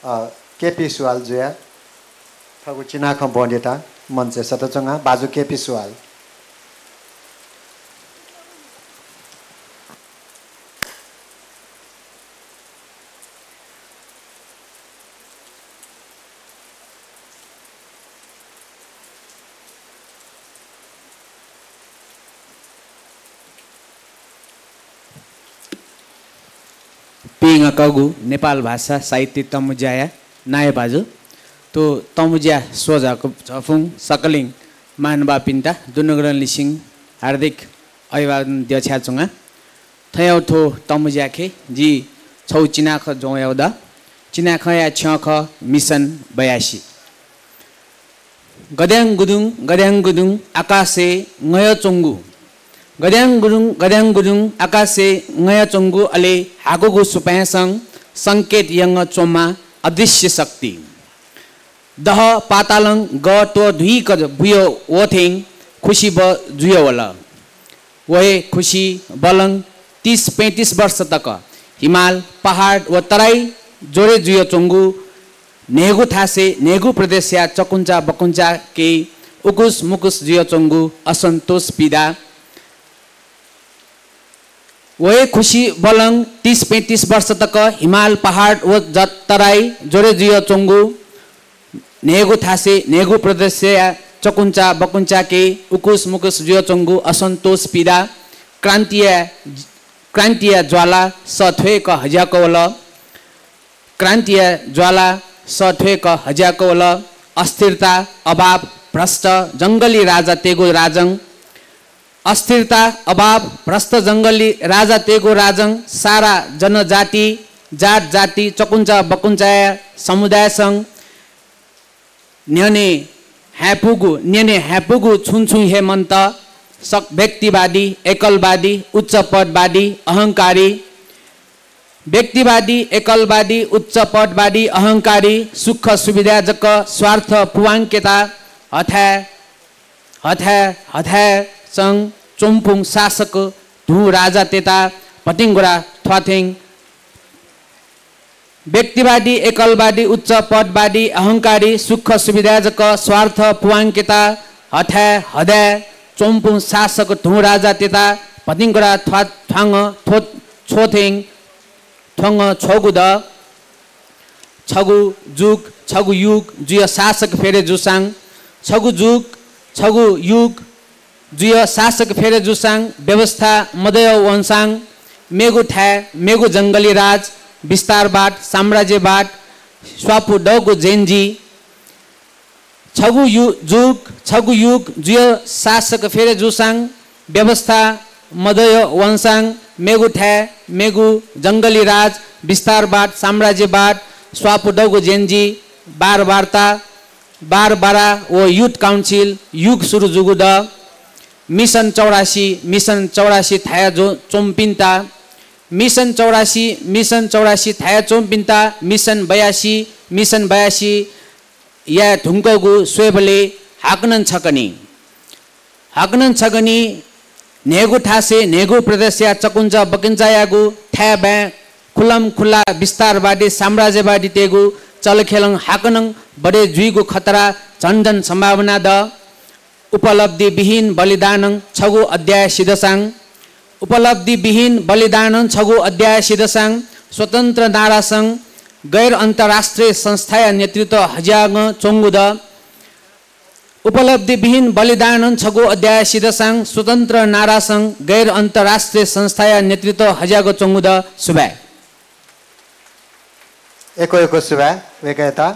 केपी सुवाल जुया थगु चिना ख बोडेटा मनसे सतचंगा बाजु केपी सुवाल पिङ कगु नेपाल भाषा साहित्य तमुज्याया नाय बाजु तो तमुज्या सोजाको झफुङ सकलिङ मानबा पिन्ता दुनुग्रन लिसिङ हार्दिक अभिवादन द्यछ्या चुङा थयौ थो तमुज्याखे जी छौ चिनाख जोयाउदा चिनाख या छख मिसन 82 गद्याङ गुदुङ आकाशे ngय चोंगु गद्याङ गुदुङ आकाशे ngय चोंगु अले हागुगु सुपायसङ संकेत यङ चोमा अदृश्य शक्ति दह पातालङ ग तो धुई क बुयो ओथेङ खुशी ब जुयो वला वहे खुशी बलङ 30-35 वर्ष तक हिमाल पहाड व तराई जोरे जुयो चोंगु नेगु थासे नेगु प्रदेश या चकुन्चा बकुन्चा के उकुस मुकुस जुयो चोंगु असन्तोष पीडा वहे खुशी बलङ 30-35 वर्ष तक हिमाल पहाड व तराई जोरे जुयो चोंगु नेगु थासे नेगु प्रदेश या चकुन्चा बकुन्चा के उकुस मुकुस जुयो चोंगु असन्तोष पीडा क्रान्तिय ज्वाला सथ्वेक हज्याकोवल क्रान्तिय ज्वाला सथ्वेक हज्याकोवल अस्थिरता अभाव भ्रष्ट जंगली राजा तेगो राजङ अस्थिरता अभाव भ्रष्ट जंगली राजा तेगो राजङ सारा जनजाति जात जाति चकुन्चा बकुन्चा समुदाय संग न्यने ह्यापुगु छुन्छु हेमन्त सक व्यक्तिवादी एकलवादी उच्च पदवादी अहंकारी व्यक्तिवादी एकलवादी उच्च पदवादी अहंकारी सुख सुविधाजक स्वार्थ पुवाङ्केता हथ्या संग चोम्पुङ शासक धु राजा तेता भटिङगुरा थ्वाथेङ व्यक्तिवादी एकलवादी उच्च पदवादी अहंकारी सुख सुविधाजक स्वार्थ पुवाङ्केता हथ्या चोम्पुङ शासक धु राजा तेता भटिङगुरा थ्वाङ छोथेङ थङ छोगुद छगु युग जुय शासक फेरे जुसाङ छगु युग जुय शासक फेरे जुसाङ व्यवस्था मदय वंशाङ मेगु जंगली राज विस्तारवाद साम्राज्यवाद स्वापु डगु जेन्जी छगु युग जुय शासक फेरे जुसाङ व्यवस्था मदय वंशाङ मेगु जंगली राज विस्तारवाद साम्राज्यवाद स्वापु डगु जेन्जी बारबारा वो युथ काउन्सिल युग सुरु जुगुद मिशन 84 थाया चोम्पिन्ता मिशन 84 थाया चोम्पिन्ता मिशन 82 या ढुङ्कगु स्वेबले हाकनन छकनी नेगु थासे नेगु प्रदेश या चकुन्च बकिन्चा यागु ठ्याबा खुलम खुला विस्तारवादी साम्राज्यवादी तेगु चलखेलङ हाकनङ बडे जुइगु खतरा झन्झन सम्भावना द उपलब्धि विहीन बलिदानङ छगु अध्याय सिद्धसाङ स्वतन्त्र नारासङ गैर अन्तर्राष्ट्रिय संस्था नेतृत्व हज्याङ चोंगुद उपलब्धि विहीन बलिदानङ छगु अध्याय सिद्धसाङ स्वतन्त्र नारासङ गैर अन्तर्राष्ट्रिय संस्था नेतृत्व हज्याग चोंगुद सुबाय एको सुबाय वेकयता